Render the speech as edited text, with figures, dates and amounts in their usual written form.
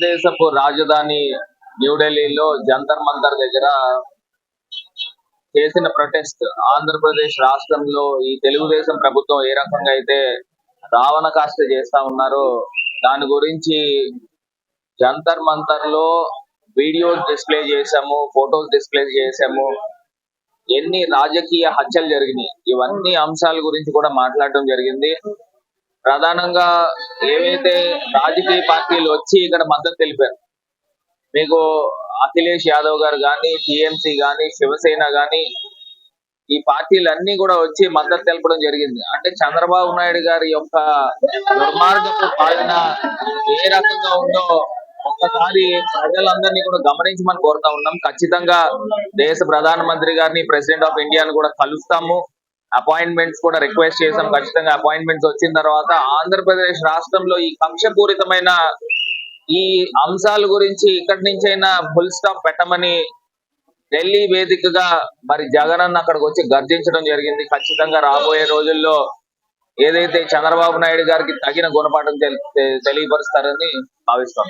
భారతదేశపు రాజధాని న్యూఢిల్లీలో జంతర్ మంతర్ దగ్గర చేసిన ప్రొటెస్ట్ ఆంధ్రప్రదేశ్ రాష్ట్రంలో ఈ తెలుగుదేశం ప్రభుత్వం ఏ రకంగా అయితే రావణ కాష్ట చేస్తా ఉన్నారో దాని గురించి జంతర్ మంతర్ లో వీడియోస్ డిస్ప్లే చేశాము, ఫొటోస్ డిస్ప్లే చేశాము. ఎన్ని రాజకీయ హత్యలు జరిగినాయి, ఇవన్నీ అంశాల గురించి కూడా మాట్లాడడం జరిగింది. ప్రధానంగా ఏవైతే రాజకీయ పార్టీలు వచ్చి ఇక్కడ మద్దతు తెలిపారు, మీకు అఖిలేష్ యాదవ్ గారు కానీ, టిఎంసీ కానీ, శివసేన కానీ, ఈ పార్టీలన్నీ కూడా వచ్చి మద్దతు తెలపడం జరిగింది. అంటే చంద్రబాబు నాయుడు గారి యొక్క దుర్మార్గపు పాలన ఏ రకంగా ఉందో ఒక్కసారి ప్రజలందరినీ కూడా గమనించమని కోరుతా ఉన్నాం. ఖచ్చితంగా దేశ ప్రధానమంత్రి గారిని, ప్రెసిడెంట్ ఆఫ్ ఇండియాని కూడా కలుస్తాము. అపాయింట్మెంట్స్ కూడా రిక్వెస్ట్ చేసాం. ఖచ్చితంగా అపాయింట్మెంట్స్ వచ్చిన తర్వాత ఆంధ్రప్రదేశ్ రాష్ట్రంలో ఈ కక్షపూరితమైన ఈ అంశాల గురించి ఇక్కడి నుంచైనా ఫుల్ స్టాప్ పెట్టమని ఢిల్లీ వేదికగా మరి జగన్ అన్న అక్కడికి వచ్చి గర్జించడం జరిగింది. ఖచ్చితంగా రాబోయే రోజుల్లో ఏదైతే చంద్రబాబు నాయుడు గారికి తగిన గుణపాఠం తెలియపరుస్తారని భావిస్తాం.